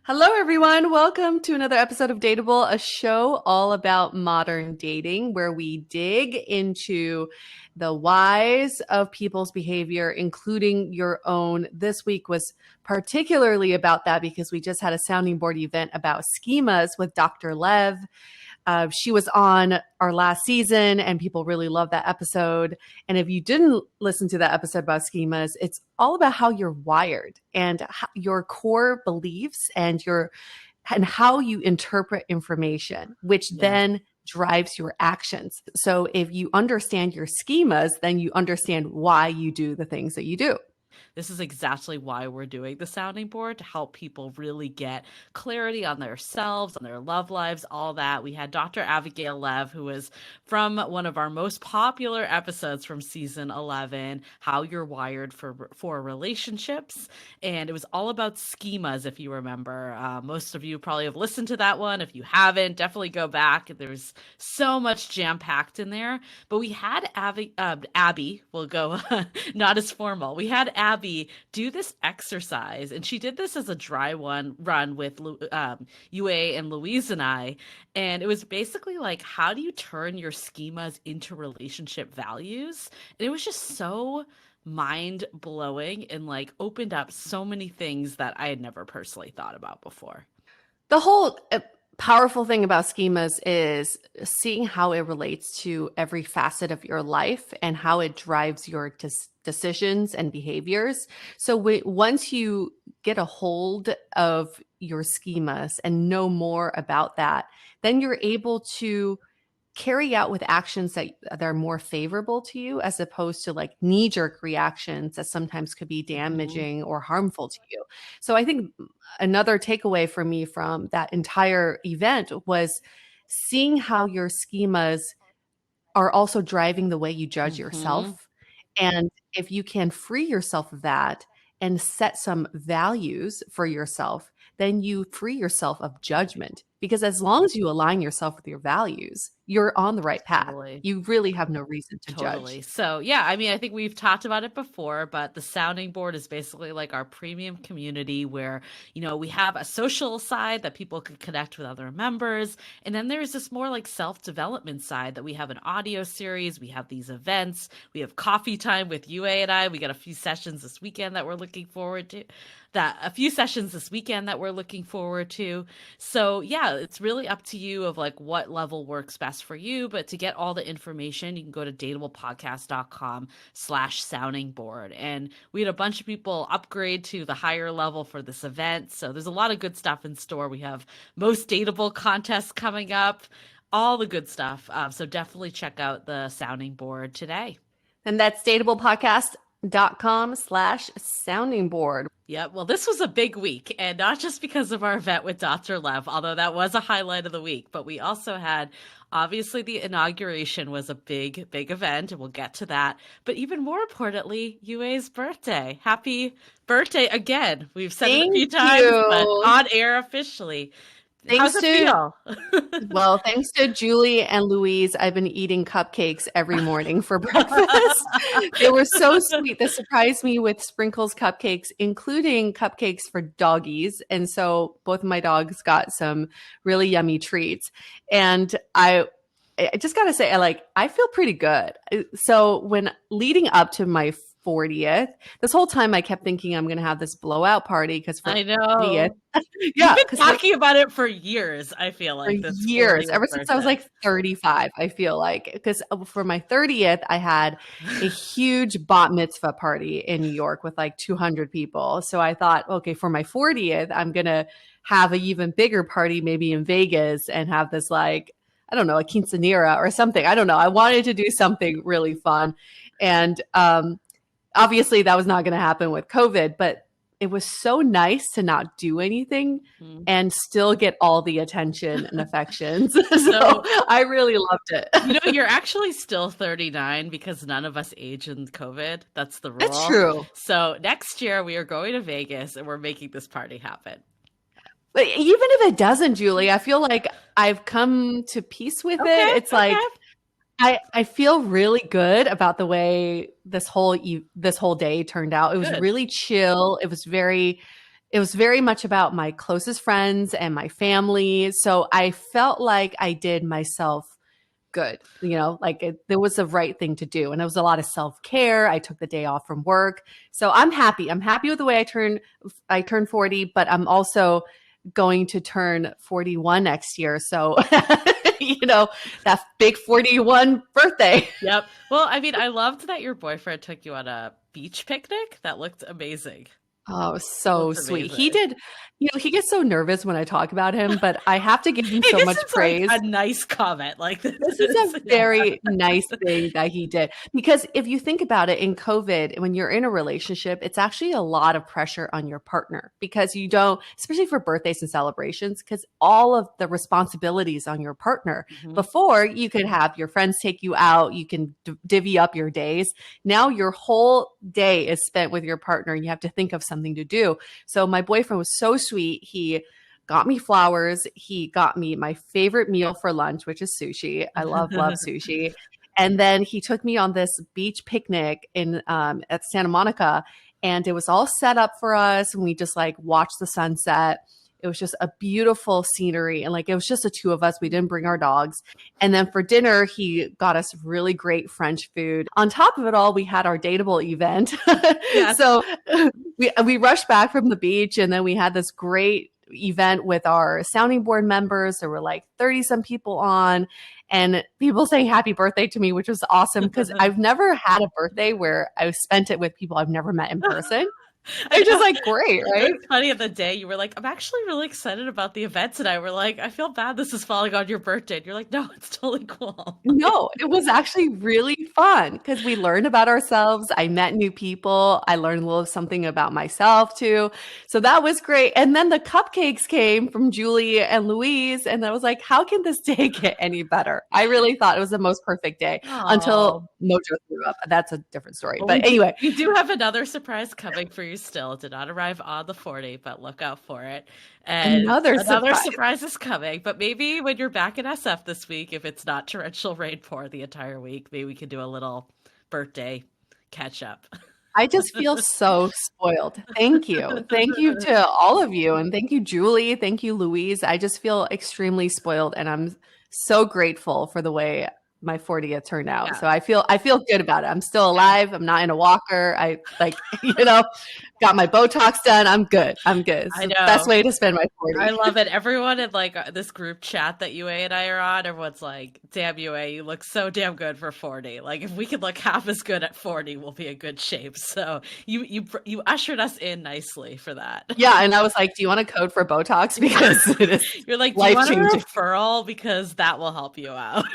Hello, everyone. Welcome to another episode of Dateable, a show all about modern dating, where we dig into the whys of people's behavior, including your own. This week was particularly about that because we just had a sounding board event about schemas with Dr. Lev. She was on our last season and people really loved that episode. And if you didn't listen to that episode about schemas, it's all about how you're wired and your core beliefs and how you interpret information, which then drives your actions. So if you understand your schemas, then you understand why you do the things that you do. This is exactly why we're doing the sounding board, to help people really get clarity on themselves, on their love lives, all that. We had Dr. Abigail Lev, who was from one of our most popular episodes from season 11, How You're Wired for Relationships. And it was all about schemas, if you remember. Most of you probably have listened to that one. If you haven't, definitely go back. There's so much jam-packed in there. But we had Abby, we'll go not as formal. We had Abby do this exercise, and she did this as a dry run with Yue and Louise and I, and it was basically like, how do you turn your schemas into relationship values? And it was just so mind-blowing and like opened up so many things that I had never personally thought about before. The whole powerful thing about schemas is seeing how it relates to every facet of your life and how it drives your decisions and behaviors. So once you get a hold of your schemas and know more about that, then you're able to carry out with actions that are more favorable to you, as opposed to like knee-jerk reactions that sometimes could be damaging or harmful to you. So I think another takeaway for me from that entire event was seeing how your schemas are also driving the way you judge yourself. And if you can free yourself of that and set some values for yourself, then you free yourself of judgment. Because as long as you align yourself with your values, you're on the right path. Totally. You really have no reason to judge. So yeah, I mean, I think we've talked about it before, but the sounding board is basically like our premium community where, you know, we have a social side that people can connect with other members. And then there's this more like self-development side that we have an audio series. We have these events. We have coffee time with Yue and I. We got a few sessions this weekend that we're looking forward to. So yeah, it's really up to you of like what level works best for you. But to get all the information, you can go to dateablepodcast.com/sounding board. And we had a bunch of people upgrade to the higher level for this event. So there's a lot of good stuff in store. We have most dateable contests coming up, all the good stuff. So definitely check out the sounding board today. And that's dateablepodcast.com/sounding board. Yeah, well, this was a big week, and not just because of our event with Dr. Lev, although that was a highlight of the week, but we also had, obviously, the inauguration was a big, big event, and we'll get to that. But even more importantly, Yue's birthday. Happy birthday again. We've said it a few times, but on air officially. How's it feel? Well, thanks to Julie and Louise, I've been eating cupcakes every morning for breakfast. They were so sweet. They surprised me with sprinkles cupcakes, including cupcakes for doggies. And so both of my dogs got some really yummy treats. And I just got to say, I feel pretty good. So when leading up to my 40th, this whole time I kept thinking I'm going to have this blowout party because for I know. 40th, yeah, you've been talking about it for years. I feel like for years, ever since I was like 35. I feel like, because for my 30th, I had a huge bat mitzvah party in New York with like 200 people. So I thought, okay, for my 40th, I'm going to have an even bigger party, maybe in Vegas, and have this like, I don't know, a quinceanera or something. I don't know. I wanted to do something really fun. And obviously that was not going to happen with COVID, but it was so nice to not do anything and still get all the attention and affections. So I really loved it. You know, you're actually still 39 because none of us age in COVID. That's the rule. That's true. So next year we are going to Vegas and we're making this party happen. But even if it doesn't, Julie, I feel like I've come to peace with it. It's like, I feel really good about the way this whole day turned out. It was really chill. It was very it was very much about my closest friends and my family. So I felt like I did myself good, like there was the right thing to do. And it was a lot of self-care. I took the day off from work. So I'm happy. I'm happy with the way I turned 40, but I'm also going to turn 41 next year. So, that big 41 birthday. Yep. Well, I mean, I loved that your boyfriend took you on a beach picnic. That looked amazing. Oh, so sweet. Amazing. He did, he gets so nervous when I talk about him, but I have to give him so much praise. Like a nice comment. Like this is a very nice thing that he did. Because if you think about it, in COVID, when you're in a relationship, it's actually a lot of pressure on your partner because you don't, especially for birthdays and celebrations, because all of the responsibilities on your partner. Mhm. Before, you could have your friends take you out, you can divvy up your days. Now your whole day is spent with your partner and you have to think of something to do. So my boyfriend was so sweet. He got me flowers. He got me my favorite meal for lunch, which is sushi. I love sushi. And then he took me on this beach picnic in at Santa Monica, and it was all set up for us. And we just like watched the sunset. It was just a beautiful scenery. And like, it was just the two of us. We didn't bring our dogs. And then for dinner, he got us really great French food. On top of it all, we had our Dateable event. Yes. So we rushed back from the beach, and then we had this great event with our sounding board members. There were like 30 some people on, and people saying happy birthday to me, which was awesome because I've never had a birthday where I spent it with people I've never met in person. It's just like great, right? It's funny, at the day you were like, I'm actually really excited about the event tonight. We're like, I feel bad this is falling on your birthday. And you're like, no, it's totally cool. No, it was actually really fun because we learned about ourselves. I met new people. I learned a little something about myself too. So that was great. And then the cupcakes came from Julie and Louise. And I was like, how can this day get any better? I really thought it was the most perfect day until Mojo threw up. That's a different story. Well, but anyway. We do have another surprise coming for you still. It did not arrive on the 40, but look out for it. And another surprise is coming. But maybe when you're back in SF this week, if it's not torrential rain pour the entire week, maybe we can do a little birthday catch up. I just feel so spoiled. Thank you. Thank you to all of you. And thank you, Julie. Thank you, Louise. I just feel extremely spoiled. And I'm so grateful for the way my 40th turned out. Yeah. So I feel good about it. I'm still alive. I'm not in a walker. I got my Botox done. I'm good. It's the best way to spend my 40. I love it. Everyone in like this group chat that Yue and I are on, everyone's like, damn Yue, you look so damn good for 40. Like if we could look half as good at 40, we'll be in good shape. So you ushered us in nicely for that. Yeah. And I was like, do you want a code for Botox? Because it is You're like, do you want a referral? Because that will help you out.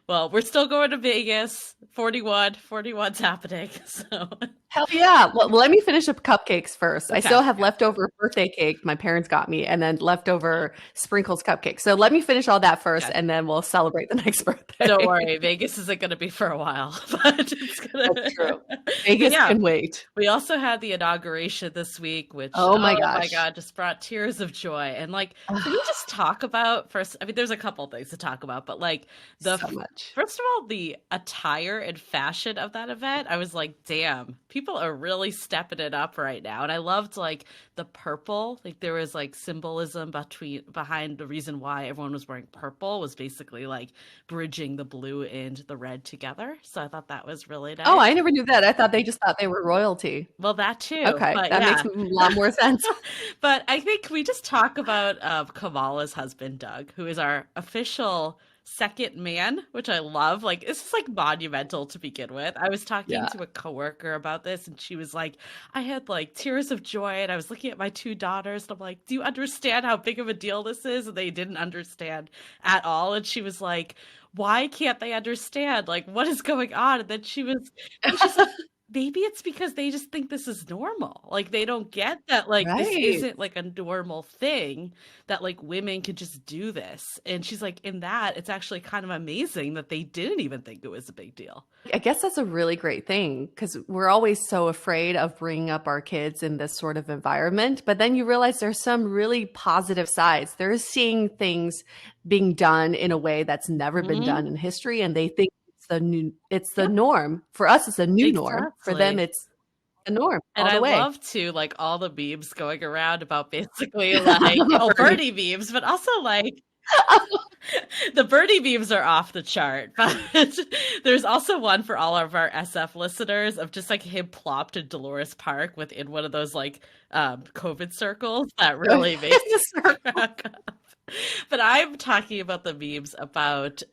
Well, we're still going to Vegas. 41's happening. So hell yeah. Well, let me finish up cupcakes first. Okay. I still have leftover birthday cake my parents got me, and then leftover sprinkles cupcakes. So let me finish all that first, and then we'll celebrate the next birthday. Don't worry. Vegas isn't going to be for a while. But it's gonna... That's true. Vegas can wait. We also had the inauguration this week, which, oh my God, just brought tears of joy. And like, can we just talk about first? I mean, there's a couple things to talk about, but like so much. First of all, the attire and fashion of that event, I was like, damn, people are really stepping it up right now. And I loved like the purple, like there was like symbolism behind the reason why everyone was wearing purple was basically like bridging the blue and the red together. So I thought that was really nice. Oh, I never knew that. I thought they just thought they were royalty. Well, that too. Okay, that makes a lot more sense. But I think we just talk about Kamala's husband, Doug, who is our official second man, which I love. Like, this is like monumental to begin with. I was talking to a coworker about this, and she was like, I had like tears of joy, and I was looking at my two daughters, and I'm like, do you understand how big of a deal this is? And they didn't understand at all. And she was like, why can't they understand? Like, what is going on? And then she's like, maybe it's because they just think this is normal. Like they don't get that like this isn't like a normal thing, that like women could just do this. And she's like, in that, it's actually kind of amazing that they didn't even think it was a big deal. I guess that's a really great thing because we're always so afraid of bringing up our kids in this sort of environment. But then you realize there's some really positive sides. They're seeing things being done in a way that's never been done in history. And they think it's the norm. For us, it's a new norm. For them, it's the norm And all I the way. love to like all the memes going around about basically like Bernie memes, but also like the Bernie memes are off the chart. But there's also one for all of our SF listeners of just like him plopped in Dolores Park within one of those like COVID circles that really makes me crack up. But I'm talking about the memes about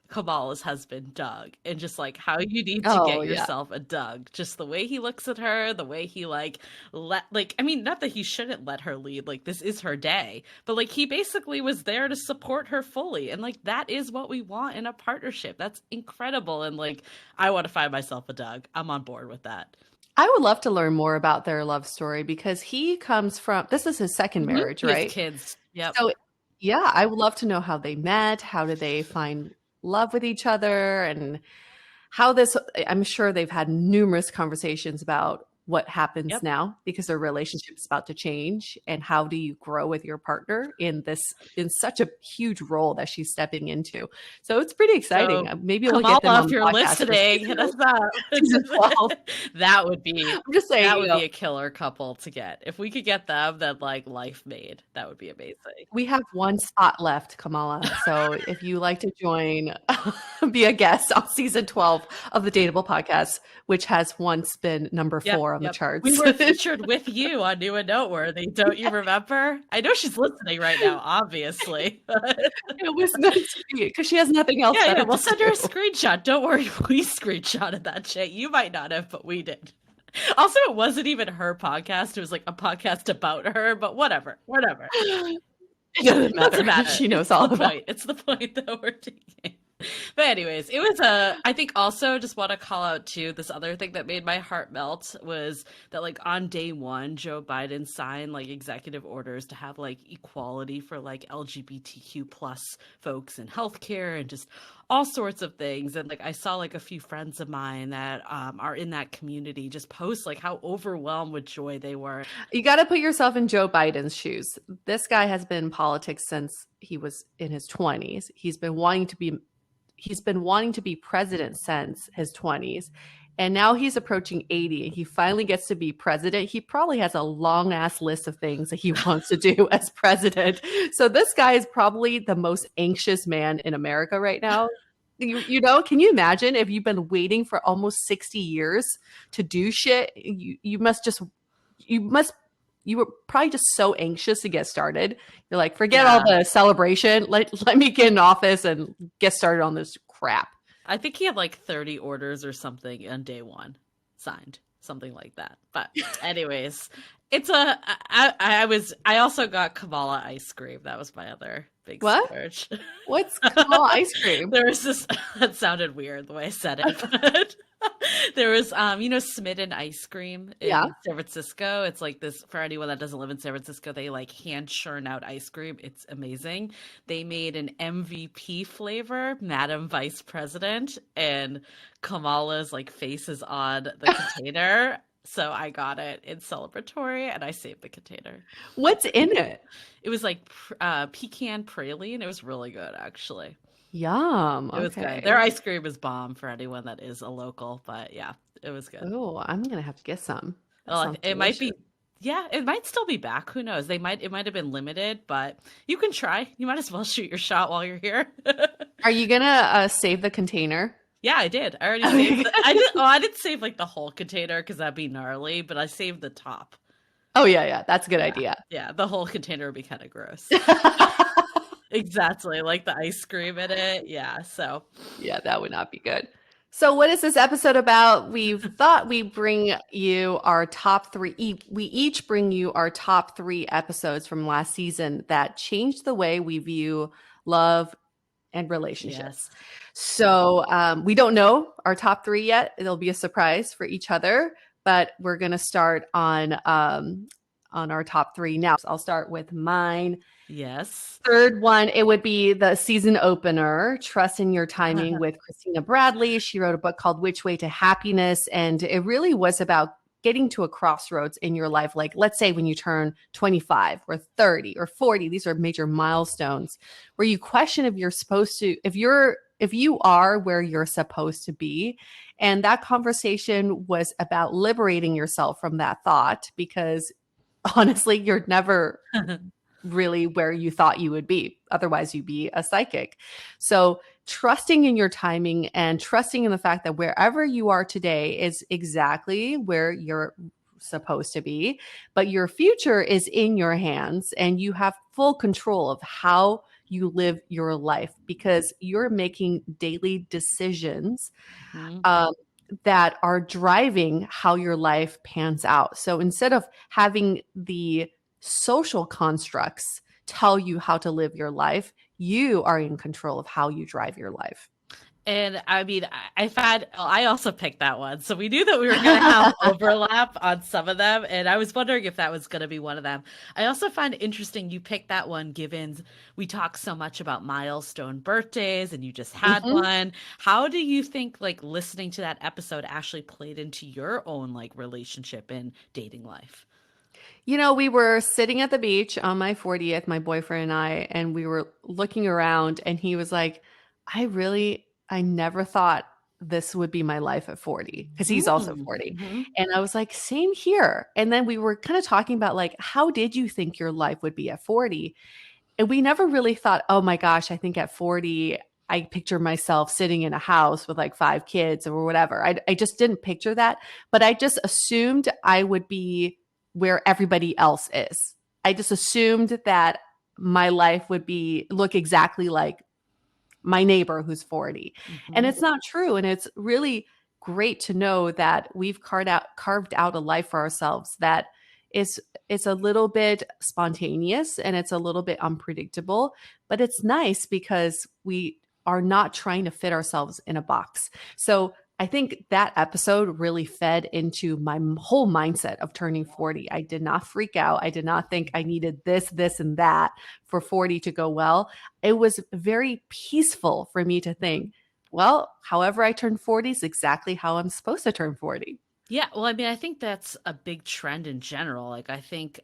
Kamala's husband, Doug, and just like how you need to Oh, get yeah. yourself a Doug. Just the way he looks at her, the way he like I mean, not that he shouldn't let her lead, like this is her day, but like he basically was there to support her fully. And like that is what we want in a partnership. That's incredible. And like I want to find myself a Doug. I'm on board with that. I would love to learn more about their love story because he comes from, this is his second marriage, His right? kids. Yep. So yeah, I would love to know how they met. How did they find love with each other, and how this, I'm sure they've had numerous conversations about what happens Yep. now because their relationship is about to change, and how do you grow with your partner in such a huge role that she's stepping into. So it's pretty exciting. So, Maybe we'll get them Kamala, on if the you're podcast for listening, hit us up. season 12. That would be I'm just saying, that would be a killer couple to get. If we could get them, then like life made. That would be amazing. we have one spot left, Kamala. So if you like to join, be a guest on season 12 of the Dateable podcast, which has once been number 4 on the charts. We were featured with you on New and Noteworthy. Don't you remember? I know she's listening right now, obviously. It was meant to be because she has nothing else. Yeah, we'll send her a screenshot. Don't worry, we screenshotted that shit. You might not have, but we did. Also, it wasn't even her podcast. It was like a podcast about her, but whatever. It doesn't matter. She knows all about it. It's the point that we're taking. But anyways, it was I think also just want to call out too, this other thing that made my heart melt was that like on day one, Joe Biden signed like executive orders to have like equality for like LGBTQ plus folks in healthcare and just all sorts of things. And like I saw like a few friends of mine that are in that community just post like how overwhelmed with joy they were. You got to put yourself in Joe Biden's shoes. This guy has been in politics since he was in his 20s. He's been wanting to be president since his 20s. And now he's approaching 80 and he finally gets to be president. He probably has a long ass list of things that he wants to do as president. So this guy is probably the most anxious man in America right now. You know, can you imagine if you've been waiting for almost 60 years to do shit? You were probably just so anxious to get started. You're like, forget all the celebration. Let me get in office and get started on this crap. I think he had like 30 orders or something on day one signed, something like that. But anyways, I also got Kamala ice cream. That was my other big splurge. What's Kamala ice cream? There was this, that sounded weird the way I said it, but there was, Smitten ice cream in San Francisco. It's like this, for anyone that doesn't live in San Francisco, they like hand churn out ice cream. It's amazing. They made an MVP flavor, Madam Vice President, and Kamala's like face is on the container. So I got it in celebratory and I saved the container. What's in it? It was like pecan praline. It was really good, actually. Yum. It was good. Their ice cream is bomb for anyone that is a local, but yeah, it was good. Oh, I'm gonna have to get some. Well, it might be, it might still be back. Who knows? It might have been limited, but you can try. You might as well shoot your shot while you're here. Are you gonna save the container? Yeah, I did. I already saved it. I didn't save like the whole container because that'd be gnarly, but I saved the top. Oh yeah. That's a good idea. Yeah, the whole container would be kind of gross. Exactly, like the ice cream in it. Yeah, so. Yeah, that would not be good. So what is this episode about? We've thought we'd bring you our top 3. We each bring you our top 3 episodes from last season that changed the way we view love and relationships. Yes. So we don't know our top 3 yet. It'll be a surprise for each other, but we're going to start on our top 3 now. So I'll start with mine. Yes. Third one, it would be the season opener, Trust in Your Timing with Christina Bradley. She wrote a book called Which Way to Happiness. And it really was about getting to a crossroads in your life. Like, let's say when you turn 25 or 30 or 40, these are major milestones where you question if you're if you are where you're supposed to be. And that conversation was about liberating yourself from that thought, because honestly, you're never really where you thought you would be. Otherwise, you'd be a psychic. So, trusting in your timing and trusting in the fact that wherever you are today is exactly where you're supposed to be, but your future is in your hands and you have full control of how you live your life, because you're making daily decisions Mhm. um, that are driving how your life pans out. So instead of having the social constructs tell you how to live your life, you are in control of how you drive your life. And I mean, I also picked that one. So we knew that we were going to have overlap on some of them. And I was wondering if that was going to be one of them. I also find it interesting you picked that one, given we talk so much about milestone birthdays and you just had Mhm. one. How do you think like listening to that episode actually played into your own like relationship and dating life? We were sitting at the beach on my 40th, my boyfriend and I, and we were looking around, and he was like, I never thought this would be my life at 40, because he's also Mm. 40. Mhm. And I was like, same here. And then we were kind of talking about like, how did you think your life would be at 40? And we never really thought, oh my gosh, I think at 40, I picture myself sitting in a house with like 5 kids or whatever. I just didn't picture that, but I just assumed I would be where everybody else is. I just assumed that my life would look exactly like my neighbor who's 40. And Mhm. it's not true. And it's really great to know that we've carved out a life for ourselves that is it's a little bit spontaneous and it's a little bit unpredictable, but it's nice because we are not trying to fit ourselves in a box. So I think that episode really fed into my whole mindset of turning 40. I did not freak out. I did not think I needed this, and that for 40 to go well. It was very peaceful for me to think, well, however I turn 40 is exactly how I'm supposed to turn 40. Yeah, well, I mean, I think that's a big trend in general. Like, I think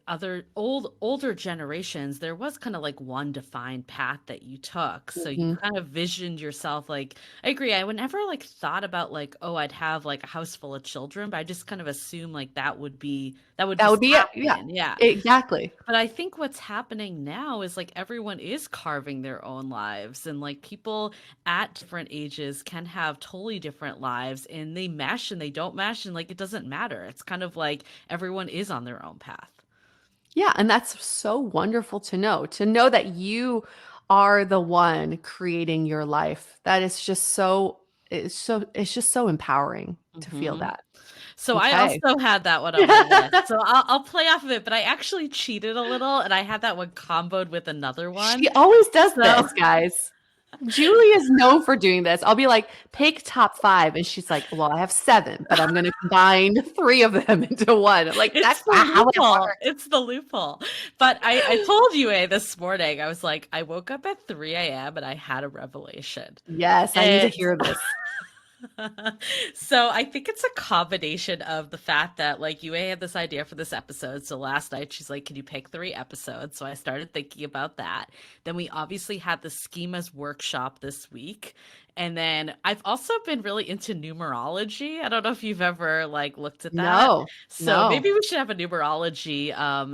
older generations, there was kind of like one defined path that you took. So you Mhm. kind of visioned yourself like, I agree. I would never like thought about like, oh, I'd have like a house full of children, but I just kind of assumed like that would That just would be it. Yeah, happen. Yeah. exactly. But I think what's happening now is like everyone is carving their own lives, and like people at different ages can have totally different lives, and they mesh and they don't mesh, and like it doesn't matter. It's kind of like everyone is on their own path. Yeah, and that's so wonderful to know that you are the one creating your life. That is just it's just so empowering to feel Hmm. that. So I Okay. also had that one on my list. So I'll play off of it, but I actually cheated a little, and I had that one comboed with another She one. always does So this, guys. Julie is known for doing this. I'll be like, pick top 5. And she's like, well, I have 7, but I'm going to combine 3 of them into one. I'm like, it's that's the not how it loophole. works. It's the loophole. But I told you this morning, I was like, I woke up at 3 a.m. and I had a revelation. Yes, I need to And hear this. so I think it's a combination of the fact that like Yue had this idea for this episode. So last night she's like, "Can you pick 3 episodes?" So I started thinking about that. Then we obviously had the schemas workshop this week. And then I've also been really into numerology. I don't know if you've ever like looked at that. No, So no. maybe we should have a numerology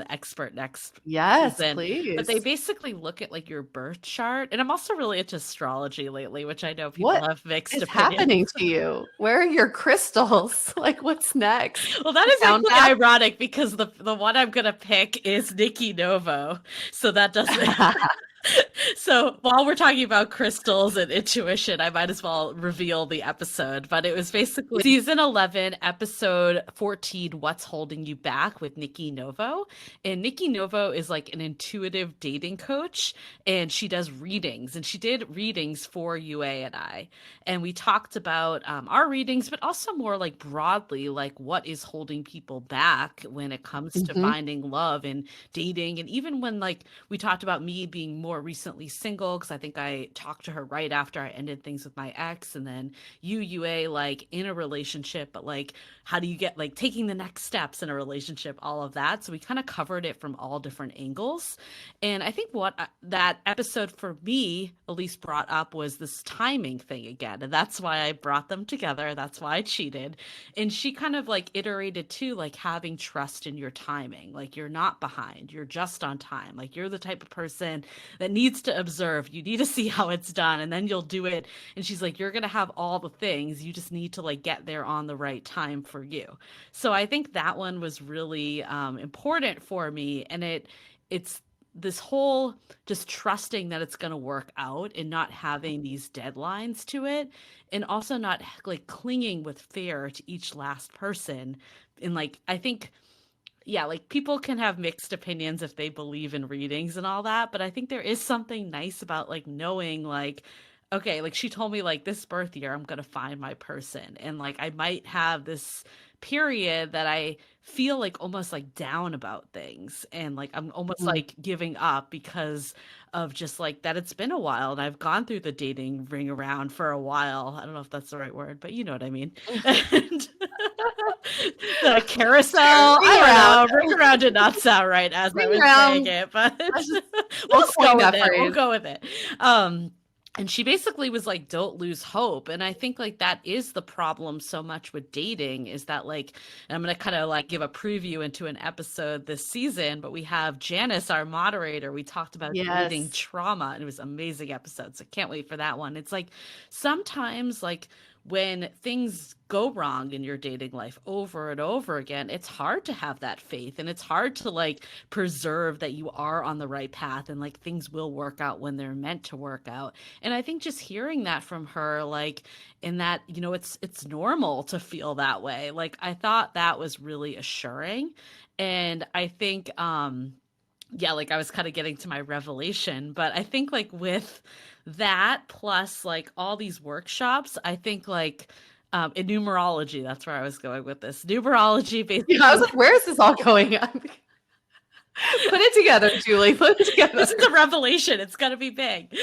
expert next Yes, season. But they please. basically look at like your birth chart. And I'm also really into astrology lately, which I know people What have mixed is opinions. happening to you? Where are your crystals? Like, what's next? Well, that You is found actually that? ironic because the one I'm gonna pick is Nikki Novo. So that doesn't So while we're talking about crystals and intuition, I might as well reveal the episode. But it was basically season 11, episode 14, What's Holding You Back with Nikki Novo. And Nikki Novo is like an intuitive dating coach, and she does readings. And she did readings for Yue and I. And we talked about our readings, but also more like broadly, like what is holding people back when it comes to Mhm. finding love and dating. And even when like we talked about me being more recently recently single because I think I talked to her right after I ended things with my ex. And then Yue, like in a relationship, but like how do you get like taking the next steps in a relationship, all of that. So we kind of covered it from all different angles. And I think what that episode for me at least brought up was this timing thing again. And that's why I brought them together. That's why I cheated. And she kind of like iterated too, like having trust in your timing. Like you're not behind, you're just on time. Like you're the type of person that needs to observe. You need to see how it's done and then you'll do it. And she's like, you're going to have all the things. You just need to like get there on the right time for you. So I think that one was really important for me. And it's this whole just trusting that it's going to work out and not having these deadlines to it, and also not like clinging with fear to each last person. And like I think, yeah, like people can have mixed opinions if they believe in readings and all that, but I think there is something nice about like knowing like, okay, like she told me like this birth year I'm going to find my person, and like I might have this period that I feel like almost like down about things, and like I'm almost like giving up because of just like that it's been a while and I've gone through the dating ring around for a while. I don't know if that's the right word, but you know what I mean. And the carousel, I don't know, ring around did not sound right as I was saying it, but we'll go with it. We'll go with it. And she basically was like, don't lose hope. And I think like that is the problem so much with dating, is that like, and I'm going to kind of like give a preview into an episode this season, but we have Janice, our moderator. We talked about dating trauma, and it was an amazing episode. So can't wait for that one. It's like sometimes like when things go wrong in your dating life over and over again, it's hard to have that faith, and it's hard to like preserve that you are on the right path and like things will work out when they're meant to work out. And I think just hearing that from her, like in that, you know, it's normal to feel that way. Like I thought that was really assuring. And I think yeah, like I was kind of getting to my revelation, but I think like with that plus like all these workshops, I think like in numerology, that's where I was going with this. Numerology basically. Yeah, I was like, where is this all going on? Put it together, Julie. Put it together. This is a revelation. It's gonna be big.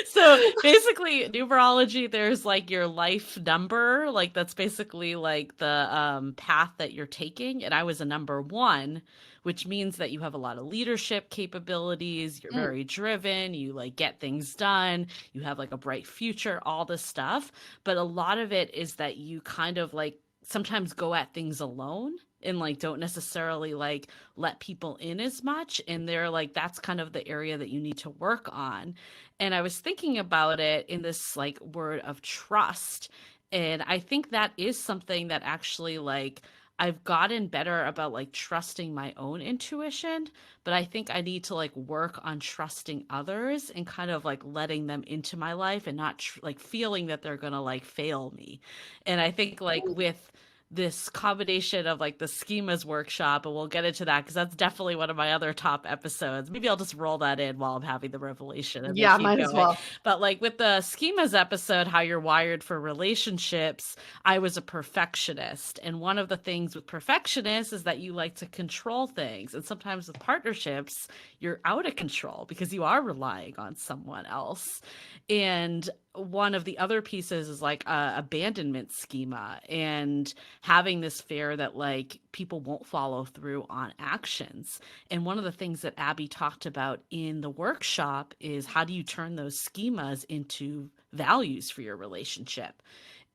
So basically numerology, there's like your life number, like that's basically like the path that you're taking. And I was a number 1, which means that you have a lot of leadership capabilities. You're very driven. You like get things done. You have like a bright future, all this stuff. But a lot of it is that you kind of like sometimes go at things alone and like don't necessarily like let people in as much. And they're like, that's kind of the area that you need to work on. And I was thinking about it in this like word of trust. And I think that is something that actually like I've gotten better about like trusting my own intuition, but I think I need to like work on trusting others and kind of like letting them into my life and not like feeling that they're going to like fail me. And I think like with this combination of like the schemas workshop, and we'll get into that because that's definitely one of my other top episodes. Maybe I'll just roll that in while I'm having the revelation. And yeah, might as well. But like with the schemas episode, how you're wired for relationships, I was a perfectionist. And one of the things with perfectionists is that you like to control things. And sometimes with partnerships, you're out of control because you are relying on someone else. And one of the other pieces is like abandonment schema and having this fear that like people won't follow through on actions. And one of the things that Abby talked about in the workshop is how do you turn those schemas into values for your relationship?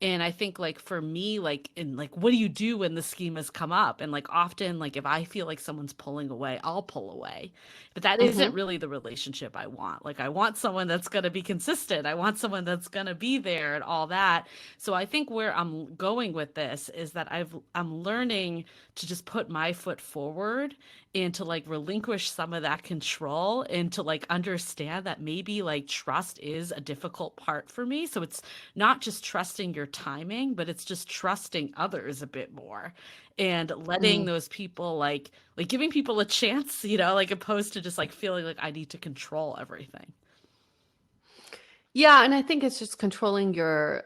And I think like for me, like in like what do you do when the schemas come up? And like often like if I feel like someone's pulling away, I'll pull away. But that isn't really the relationship I want. Like I want someone that's going to be consistent. I want someone that's going to be there and all that. So I think where I'm going with this is that I'm learning to just put my foot forward and to like relinquish some of that control and to like understand that maybe like trust is a difficult part for me. So it's not just trusting your timing, but it's just trusting others a bit more and letting those people like giving people a chance, you know, like opposed to just like feeling like I need to control everything. Yeah. And I think it's just controlling your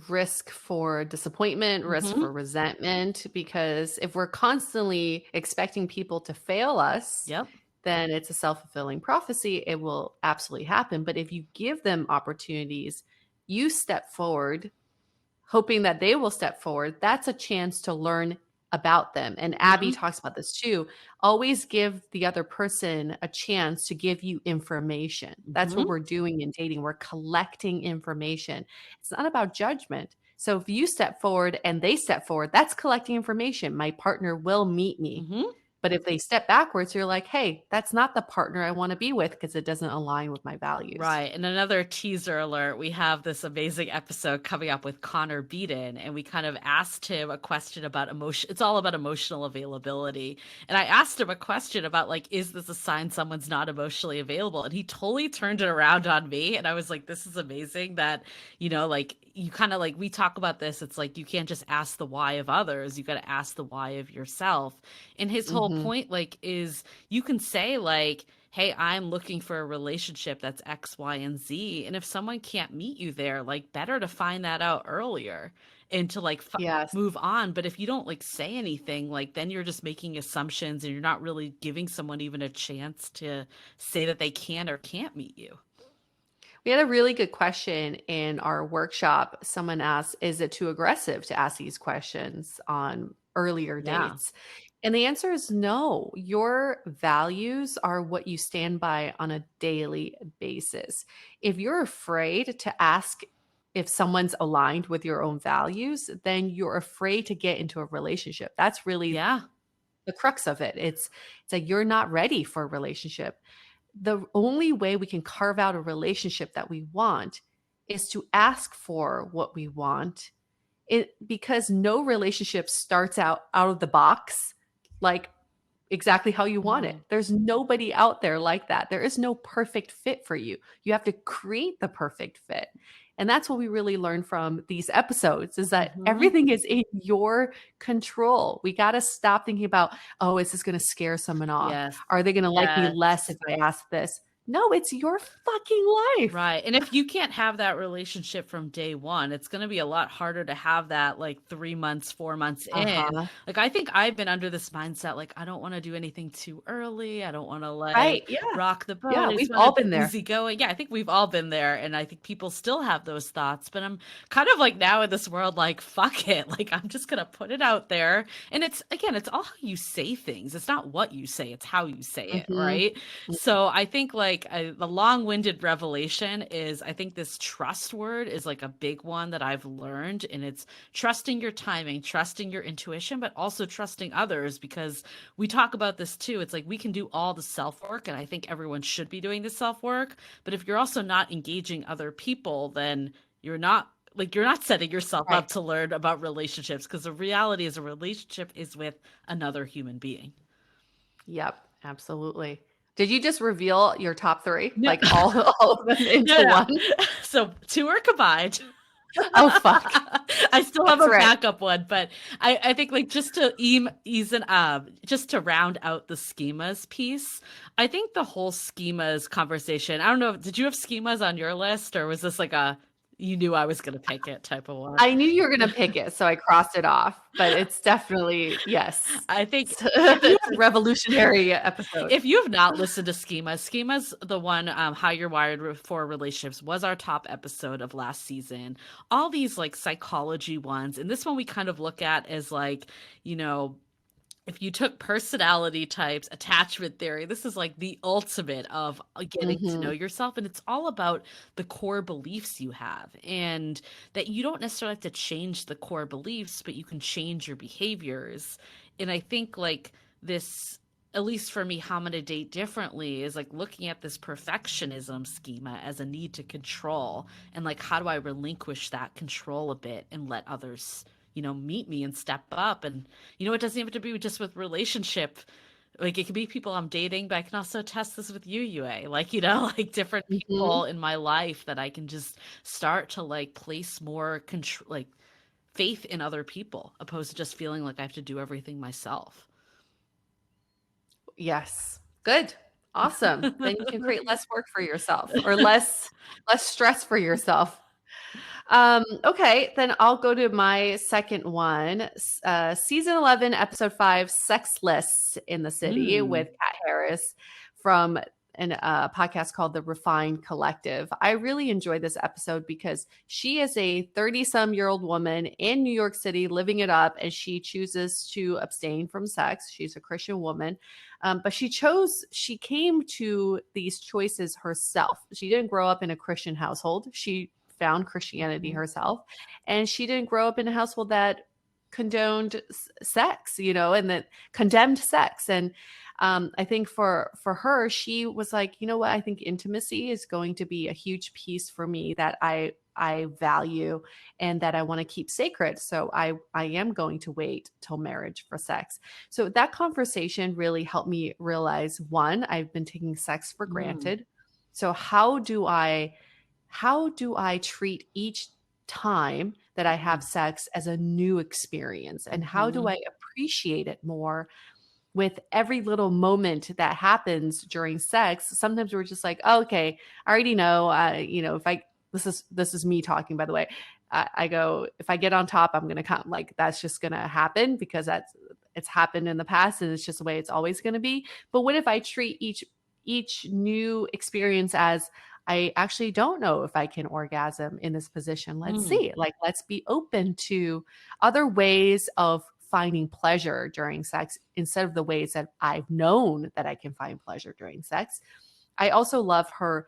risk for disappointment, risk for resentment, because if we're constantly expecting people to fail us, then it's a self-fulfilling prophecy. It will absolutely happen. But if you give them opportunities, you step forward, hoping that they will step forward, that's a chance to learn about them. And Abby talks about this too. Always give the other person a chance to give you information. That's what we're doing in dating. We're collecting information. It's not about judgment. So if you step forward and they step forward, that's collecting information. My partner will meet me. But if they step backwards, you're like, hey, that's not the partner I want to be with because it doesn't align with my values. Right. And another teaser alert, we have this amazing episode coming up with Connor Beaton, and we kind of asked him a question about emotion. It's all about emotional availability. And I asked him a question about, like, is this a sign someone's not emotionally available? And he totally turned it around on me. And I was like, this is amazing that, you know, like, you kind of like, we talk about this. It's like, you can't just ask the why of others. You got to ask the why of yourself. And his whole point, like, is you can say, like, hey, I'm looking for a relationship that's X, Y, and Z. And if someone can't meet you there, like, better to find that out earlier and to like move on. But if you don't like say anything, like, then you're just making assumptions and you're not really giving someone even a chance to say that they can or can't meet you. We had a really good question in our workshop. Someone asked, is it too aggressive to ask these questions on earlier dates? And the answer is no. Your values are what you stand by on a daily basis. If you're afraid to ask if someone's aligned with your own values, then you're afraid to get into a relationship. That's really the crux of it. It's like you're not ready for a relationship. The only way we can carve out a relationship that we want is to ask for what we want. Because no relationship starts out of the box like exactly how you want it. There's nobody out there like that. There is no perfect fit for you. You have to create the perfect fit. And that's what we really learned from these episodes is that everything is in your control. We got to stop thinking about, oh, is this going to scare someone off? Are they going to like me less if I ask this? No, it's your fucking life. Right. And if you can't have that relationship from day one, it's going to be a lot harder to have that like 3 months, 4 months in. Like, I think I've been under this mindset, like, I don't want to do anything too early. I don't want to like rock the boat. Yeah, we've all been there. Easy going. Yeah, I think we've all been there. And I think people still have those thoughts. But I'm kind of like now in this world, like, fuck it. Like, I'm just going to put it out there. And it's, again, it's all how you say things. It's not what you say, it's how you say it. Right. So I think like, the long-winded revelation is, I think this trust word is like a big one that I've learned, and it's trusting your timing, trusting your intuition, but also trusting others, because we talk about this too. It's like we can do all the self-work, and I think everyone should be doing the self-work, but if you're also not engaging other people, then you're not setting yourself up to learn about relationships, because the reality is a relationship is with another human being. Yep, absolutely. Did you just reveal your top 3? No. Like all of them into one? So 2 are combined. Oh, fuck. I still have a backup one, but I think like just to ease and just to round out the schemas piece, I think the whole schemas conversation, I don't know, did you have schemas on your list, or was this like you knew I was going to pick it type of one? I knew you were going to pick it, so I crossed it off. But it's definitely, yes. I think it's a revolutionary episode. If you have not listened to Schema's the one, How You're Wired for Relationships, was our top episode of last season. All these like psychology ones. And this one we kind of look at as like, you know, if you took personality types, attachment theory, this is like the ultimate of getting to know yourself. And it's all about the core beliefs you have, and that you don't necessarily have to change the core beliefs, but you can change your behaviors. And I think like this, at least for me, how I'm going to date differently is like looking at this perfectionism schema as a need to control, and like, how do I relinquish that control a bit and let others, you know, meet me and step up. And, you know, it doesn't have to be just with relationship. Like, it can be people I'm dating, but I can also test this with you, Yue. Like, you know, like different people in my life that I can just start to like place more control, like faith in other people, opposed to just feeling like I have to do everything myself. Yes. Good. Awesome. Then you can create less work for yourself, or less stress for yourself. Okay, then I'll go to my second one. Season 11, episode 5, Sex Lists in the City with Kat Harris. from a podcast called The Refined Collective. I really enjoyed this episode because she is a 30-some-year-old woman in New York City living it up, and she chooses to abstain from sex. She's a Christian woman, but she came to these choices herself. She didn't grow up in a Christian household. She found Christianity herself, and she didn't grow up in a household that condoned sex, and that condemned sex. And I think for her, she was like, you know what? I think intimacy is going to be a huge piece for me that I value and that I want to keep sacred. So I am going to wait till marriage for sex. So that conversation really helped me realize, one, I've been taking sex for granted. So how do I treat each time that I have sex as a new experience? And how do I appreciate it more with every little moment that happens during sex? Sometimes we're just like, oh, okay, I already know, this is me talking, by the way. I go, if I get on top, I'm going to come, like, that's just going to happen because it's happened in the past and it's just the way it's always going to be. But what if I treat each new experience as, I actually don't know if I can orgasm in this position. Let's see, let's be open to other ways of finding pleasure during sex instead of the ways that I've known that I can find pleasure during sex. I also love her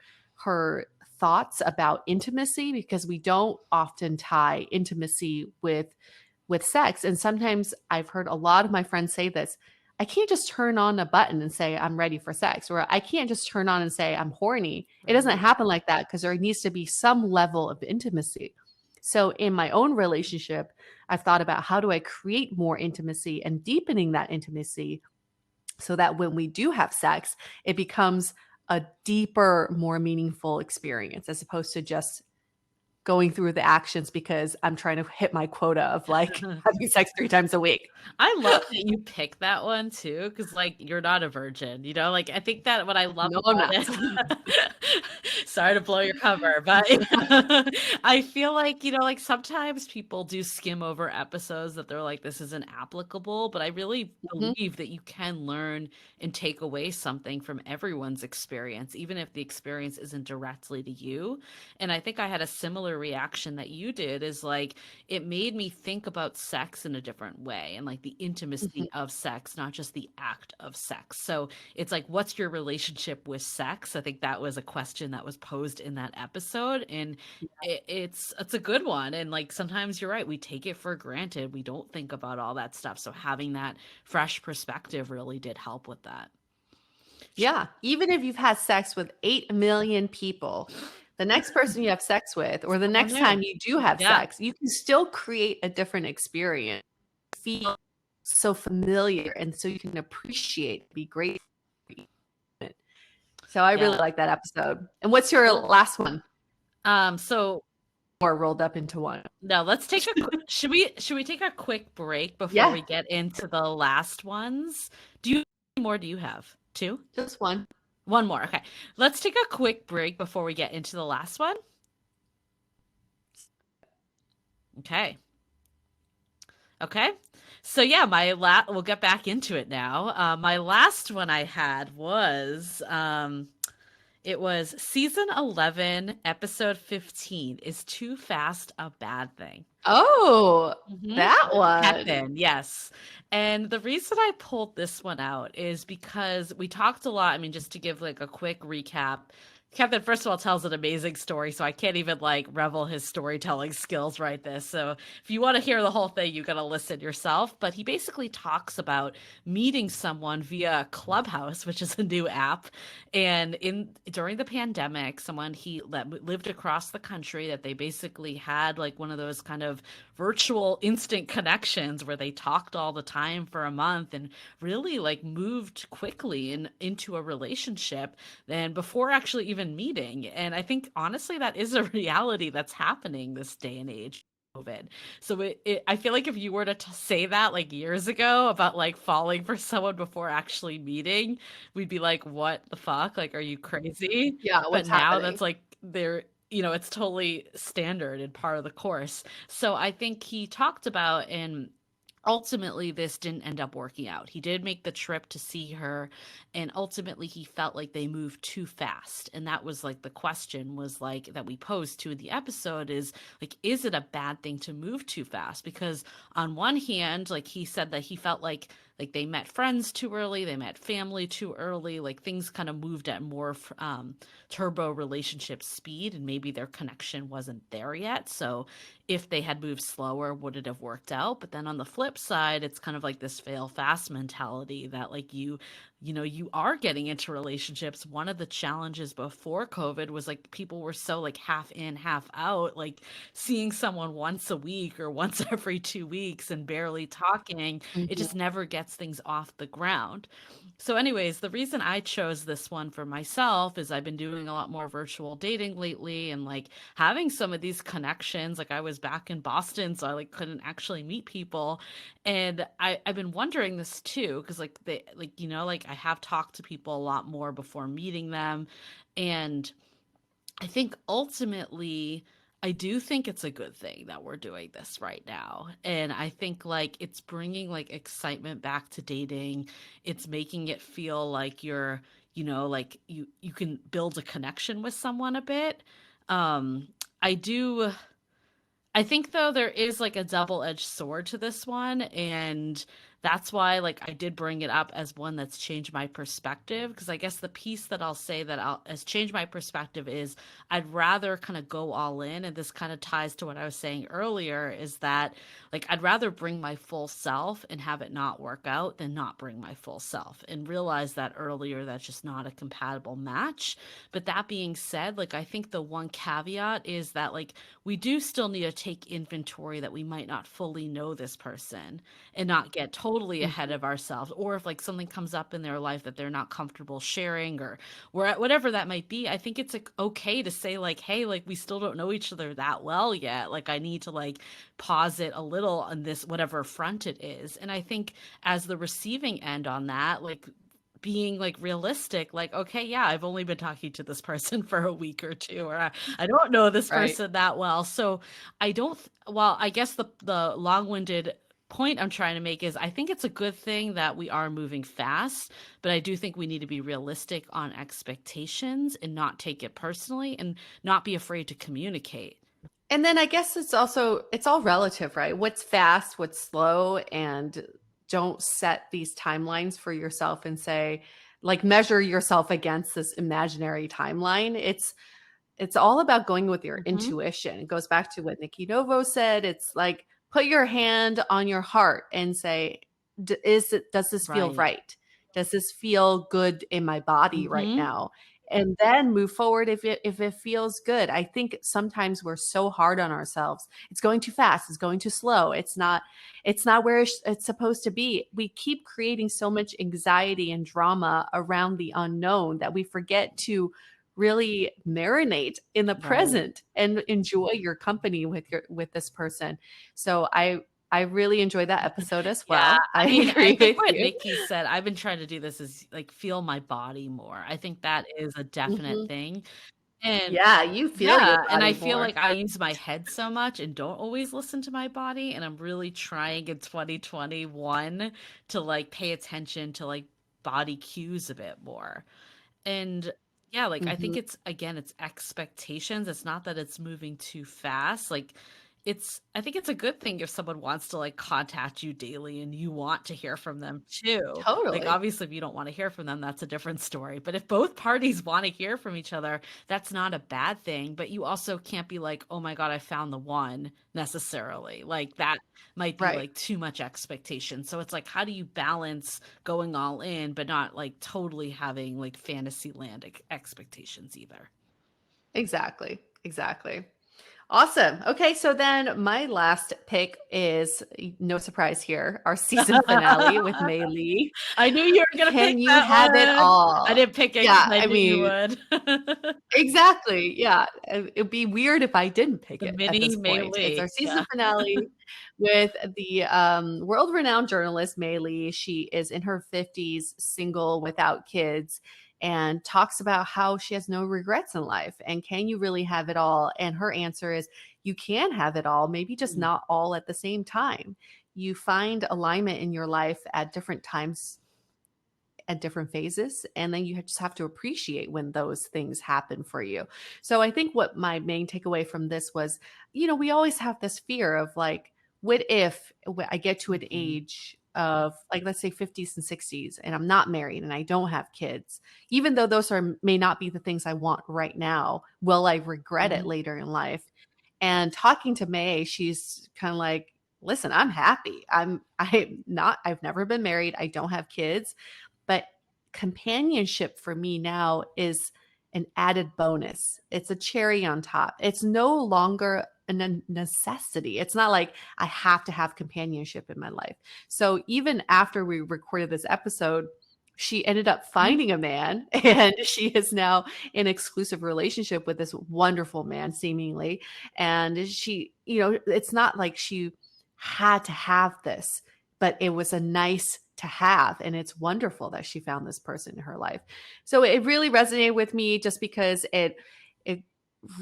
thoughts about intimacy, because we don't often tie intimacy with sex. And sometimes I've heard a lot of my friends say this: I can't just turn on a button and say I'm ready for sex, or I can't just turn on and say I'm horny. It doesn't happen like that, because there needs to be some level of intimacy. So in my own relationship, I've thought about, how do I create more intimacy and deepening that intimacy so that when we do have sex, it becomes a deeper, more meaningful experience, as opposed to just going through the actions because I'm trying to hit my quota of like having sex 3 times a week. I love that you picked that one too, because like you're not a virgin, like I think that what I love about it. Sorry to blow your cover, but I feel like, like sometimes people do skim over episodes that they're like, this isn't applicable, but I really believe that you can learn and take away something from everyone's experience, even if the experience isn't directly to you. And I think I had a similar reaction that you did, is like, it made me think about sex in a different way, and like the intimacy of sex, not just the act of sex. So it's like, what's your relationship with sex? I think that was a question that was posed in that episode, and it's a good one. And like, sometimes you're right, we take it for granted, we don't think about all that stuff. So having that fresh perspective really did help with that. Yeah, even if you've had sex with 8 million people, the next person you have sex with, or the next time you do have sex, you can still create a different experience, feel so familiar, and so you can appreciate, be grateful. So I really like that episode. And what's your last one? So more rolled up into one. No, let's take should we take a quick break before we get into the last ones? How many more do you have? 2? Just one. One more. Okay. Let's take a quick break before we get into the last one. Okay. So yeah, we'll get back into it now. My last one I had was it was season 11, episode 15. Is too fast a bad thing? Oh, that one. Kevin, yes. And the reason I pulled this one out is because we talked a lot. I mean, just to give like a quick recap, Kevin, first of all, tells an amazing story, so I can't even like revel his storytelling skills right this. So if you want to hear the whole thing, you got to listen yourself. But he basically talks about meeting someone via Clubhouse, which is a new app. And during the pandemic, someone he lived across the country, that they basically had like one of those kind of virtual instant connections where they talked all the time for a month and really like moved quickly into a relationship than before actually even meeting. And I think honestly that is a reality that's happening this day and age, COVID. So I feel like if you were to say that like years ago about like falling for someone before actually meeting, we'd be like, what the fuck? Like, are you crazy? Yeah. But now that's like it's totally standard and part of the course. So I think he talked about, and ultimately this didn't end up working out. He did make the trip to see her, and ultimately he felt like they moved too fast. And that was like the question was like that we posed to the episode is like, is it a bad thing to move too fast? Because on one hand, like he said that he felt like they met friends too early, they met family too early, like things kind of moved at more turbo relationship speed, and maybe their connection wasn't there yet. So if they had moved slower, would it have worked out? But then on the flip side, it's kind of like this fail fast mentality that like you know, you are getting into relationships. One of the challenges before COVID was like people were so like half in, half out, like seeing someone once a week or once every 2 weeks and barely talking. It Mhm. just never gets things off the ground. So, anyways, the reason I chose this one for myself is I've been doing a lot more virtual dating lately and like having some of these connections. Like I was back in Boston, so I like couldn't actually meet people. And I've been wondering this too, because like they like, you know, like I have talked to people a lot more before meeting them. And I think ultimately, I do think it's a good thing that we're doing this right now. And I think like it's bringing like excitement back to dating. It's making it feel like you're, you know, like you can build a connection with someone a bit. Um I do I think though there is like a double-edged sword to this one, and that's why like I did bring it up as one that's changed my perspective, because I guess the piece that I'll say that I'll has changed my perspective is I'd rather kind of go all in, and this kind of ties to what I was saying earlier is that like I'd rather bring my full self and have it not work out than not bring my full self, and realize that earlier that's just not a compatible match. But that being said, like I think the one caveat is that like we do still need to take inventory that we might not fully know this person and not get totally ahead Mhm. of ourselves. Or if like something comes up in their life that they're not comfortable sharing or whatever that might be, I think it's like okay to say like, hey, like we still don't know each other that well yet. Like I need to like pause it a little on this whatever front it is. And I think as the receiving end on that, like being like realistic, like, okay, yeah, I've only been talking to this person for a week or two, or I don't know this Right. person that well. So I don't, well, I guess the long-winded point I'm trying to make is I think it's a good thing that we are moving fast, but I do think we need to be realistic on expectations and not take it personally and not be afraid to communicate. And then I guess it's all relative, right? What's fast, what's slow, and don't set these timelines for yourself and say, like, measure yourself against this imaginary timeline. It's all about going with your Hmm. intuition. It goes back to what Nikki Novo said. It's like put your hand on your heart and say, does this feel Right. right? Does this feel good in my body right Hmm. now? And then move forward if it feels good. I think sometimes we're so hard on ourselves. It's going too fast. It's going too slow. It's not where it's supposed to be. We keep creating so much anxiety and drama around the unknown that we forget to really marinate in the Right. present and enjoy your company with this person. So I really enjoyed that episode as Yeah, well. I I mean, I agree think with what you. Nikki said, I've been trying to do this is like feel my body more. I think that is a definite Mhm. thing. And Yeah, you feel your yeah, and I body feel more. like I use my head so much and don't always listen to my body. And I'm really trying in 2021 to like pay attention to like body cues a bit more. And yeah, like I think Mhm. it's again, it's expectations. It's not that it's moving too fast. Like I think it's a good thing if someone wants to like contact you daily and you want to hear from them too. Like Totally. obviously if you don't want to hear from them, that's a different story. But if both parties want to hear from each other, that's not a bad thing. But you also can't be like, oh my God, I found the one necessarily. Like that might be Right. like too much expectation. So it's like, how do you balance going all in, but not like totally having like fantasy land expectations either? Exactly. Exactly. Awesome. Okay, so then my last pick is no surprise here, our season finale with Mei Lee. I knew you were gonna pick Can you that have it one. I all? didn't pick it because Yeah, I I knew you mean, would. exactly, yeah, it'd be weird if I didn't pick The it at mini this Mei point. It's Lee. our season Yeah. finale with the, world-renowned journalist, Mei Lee. She is in her 50s, single, without kids, and talks about how she has no regrets in life, and can you really have it all? And her answer is, "You can have it all, maybe just Mm. not all at the same time." you find alignment in your life at different times, at different phases, and then you just have to appreciate when those things happen for you. So I think what my main takeaway from this was, we always have this fear of like, what if I get to an age of like, let's say 50s and 60s, and I'm not married and I don't have kids, even though those may not be the things I want right now, will I regret it later in life? And talking to May, she's kind of like, listen, I'm happy. I've never been married. I don't have kids, but companionship for me now is an added bonus. It's a cherry on top. It's no longer a necessity. It's not like I have to have companionship in my life. So even after we recorded this episode, she ended up finding a man, and she is now in exclusive relationship with this wonderful man, seemingly. And she, it's not like she had to have this, but it was a nice to have. And it's wonderful that she found this person in her life. So it really resonated with me just because it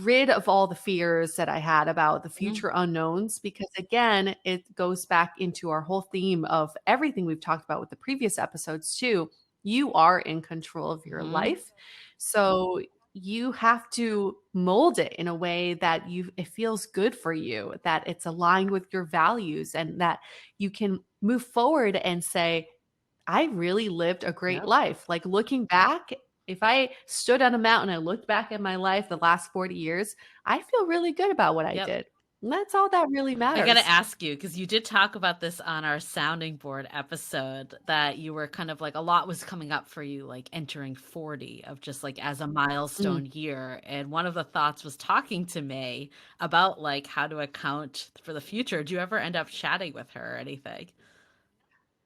rid of all the fears that I had about the future unknowns, because again, it goes back into our whole theme of everything we've talked about with the previous episodes too. You are in control of your life. So you have to mold it in a way that it feels good for you, that it's aligned with your values, and that you can move forward and say, I really lived a great life. Like looking back, if I stood on a mountain and looked back at my life the last 40 years, I feel really good about what I did. And that's all that really matters. I got to ask you, because you did talk about this on our sounding board episode, that you were kind of like, a lot was coming up for you, like entering 40 of just like as a milestone year. And one of the thoughts was talking to May about like how to account for the future. Do you ever end up chatting with her or anything?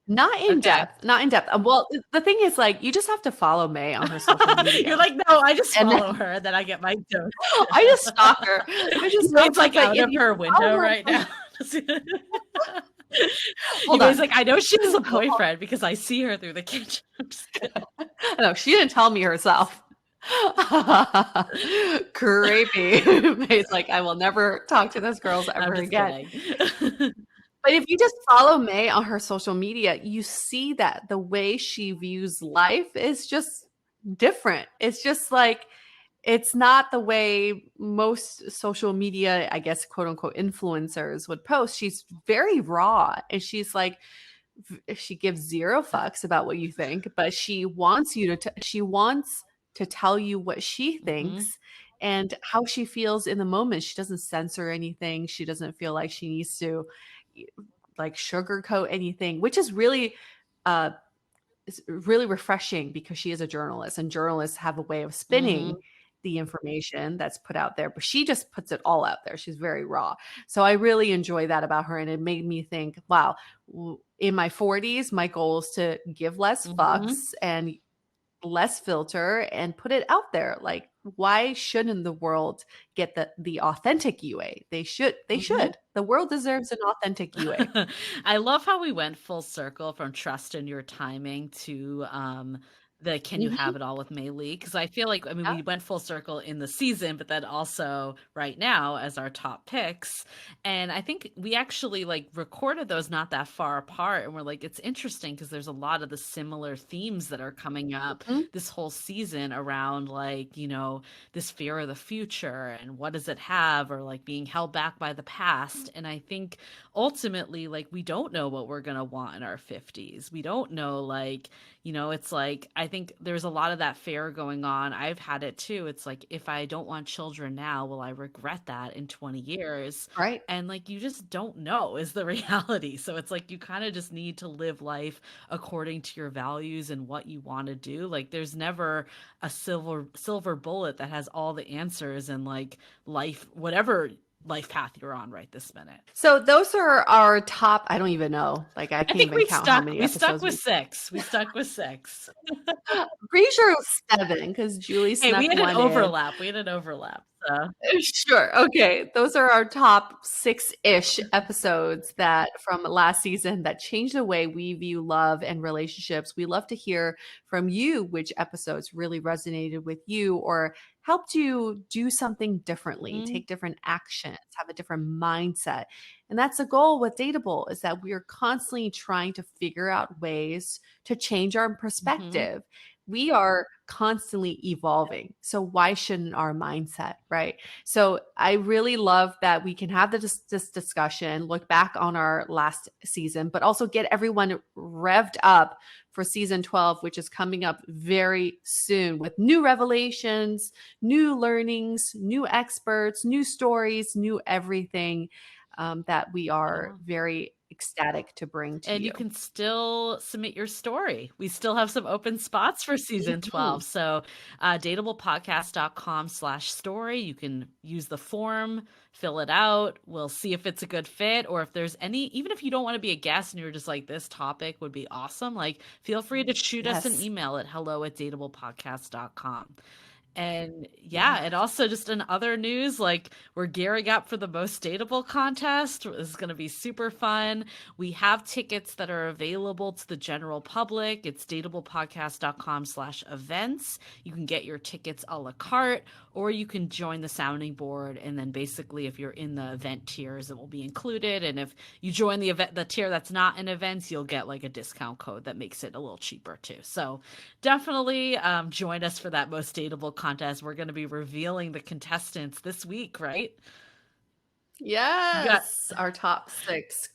Not in depth. Well, the thing is, like, you just have to follow May on her social media. You're like, no, I just follow her, and then I get my dose. I just stalk her. It's like out of her window right now. He's like, I know she has a boyfriend because I see her through the kitchen. No, she didn't tell me herself. Creepy. May's like, I will never talk to this girl ever again. But if you just follow May on her social media, you see that the way she views life is just different. It's just like, it's not the way most social media, I guess, quote unquote, influencers would post. She's very raw, and she's like, she gives zero fucks about what you think, but she wants you to, she wants to tell you what she thinks and how she feels in the moment. She doesn't censor anything. She doesn't feel like she needs to like sugarcoat anything, which is really refreshing, because she is a journalist, and journalists have a way of spinning the information that's put out there, but she just puts it all out there. She's very raw. So I really enjoy that about her. And it made me think, wow, in my 40s, my goal is to give less fucks and less filter and put it out there. Like, why shouldn't the world get the authentic Yue? They should. The world deserves an authentic Yue. I love how we went full circle from trust in your timing to the can you have it all with Mei Li, because I feel like, I mean, we went full circle in the season, but then also right now as our top picks. And I think we actually like recorded those not that far apart, and we're like, it's interesting because there's a lot of the similar themes that are coming up this whole season around like, you know, this fear of the future and what does it have, or like being held back by the past. And I think ultimately, like, we don't know what we're going to want in our 50s. We don't know, like, you know, it's like, I think there's a lot of that fear going on. I've had it too. It's like, if I don't want children now, will I regret that in 20 years? Right. And like, you just don't know is the reality. So it's like, you kind of just need to live life according to your values and what you want to do. Like, there's never a silver bullet that has all the answers, and like life, whatever life path you're on right this minute. So those are our top, I don't even know. Like, I can't even count how many episodes. We stuck with six. I'm pretty sure it was 7 because Julie snuck we had one an overlap. We had an overlap. So Sure. Okay. Those are our top 6-ish episodes that from last season that changed the way we view love and relationships. We love to hear from you which episodes really resonated with you or helped you do something differently, take different actions, have a different mindset. And that's the goal with Dateable is that we are constantly trying to figure out ways to change our perspective. We are constantly evolving. So why shouldn't our mindset, right? So I really love that we can have this discussion, look back on our last season, but also get everyone revved up for season 12, which is coming up very soon with new revelations, new learnings, new experts, new stories, new everything that we are very ecstatic to bring to and you. you can still submit your story. We still have some open spots for season 12. So dateablepodcast.com/story. You can use the form, fill it out. We'll see if it's a good fit or if there's any, even if you don't want to be a guest and you're just like, this topic would be awesome. Like feel free to shoot us an email at hello@dateablepodcast.com. And and also just in other news, like we're gearing up for the Most Dateable contest. This is going to be super fun. We have tickets that are available to the general public. It's dateablepodcast.com/events. You can get your tickets a la carte, or you can join the sounding board. And then basically, if you're in the event tiers, it will be included. And if you join the tier that's not in events, you'll get like a discount code that makes it a little cheaper too. So definitely join us for that Most Dateable contest. We're going to be revealing the contestants this week, right? Yes, our top 6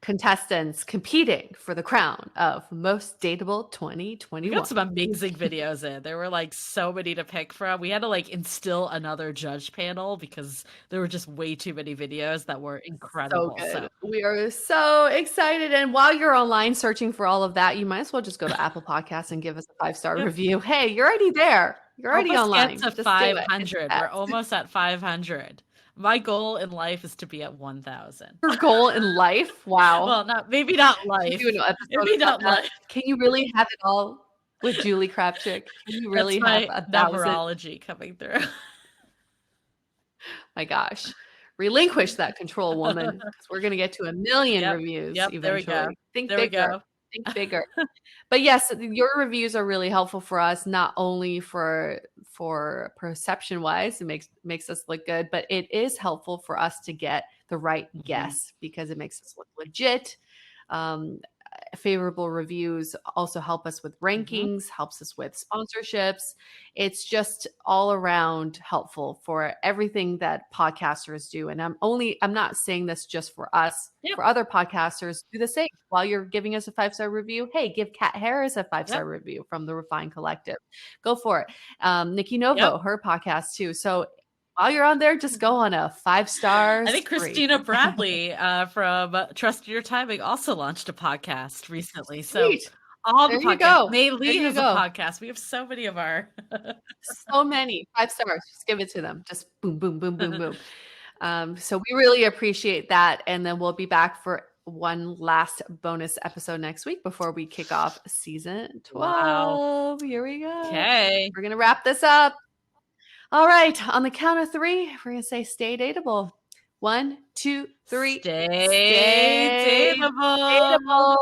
contestants competing for the crown of Most Dateable 2021. We got some amazing videos in. There were like so many to pick from. We had to like instill another judge panel because there were just way too many videos that were incredible. So good. We are so excited. And while you're online searching for all of that, you might as well just go to Apple Podcasts and give us a 5-star review. Hey, you're already there. You're already online. Get to 500. We're almost at 500. My goal in life is to be at 1,000. Your goal in life? Wow. Well, maybe not life. Maybe not life. Can you really have it all with Julie Crabchick? Can you really have 1,000? Numerology coming through. My gosh. Relinquish that control, woman, because we're going to get to 1 million reviews eventually. There we go. Think bigger. Think bigger. But yes, your reviews are really helpful for us, not only for perception wise, it makes us look good, but it is helpful for us to get the right guess because it makes us look legit. Favorable reviews also help us with rankings, helps us with sponsorships. It's just all around helpful for everything that podcasters do. And I'm not saying this just for us. For other podcasters, do the same. While you're giving us a 5-star review, hey, give Kat Harris a 5-star review from the Refined Collective. Go for it. Nikki Novo, her podcast too. So while you're on there, just go on a 5 stars. I think Christina Bradley from Trust Your Timing also launched a podcast recently. Sweet. So all the podcasts. May Lee has a podcast. We have so many of our so many 5 stars. Just give it to them. Just boom, boom, boom, boom, boom. So we really appreciate that. And then we'll be back for one last bonus episode next week before we kick off season 12. Wow. Here we go. Okay. We're going to wrap this up. All right. On the count of 3, we're going to say stay dateable. 1, 2, 3. Stay dateable.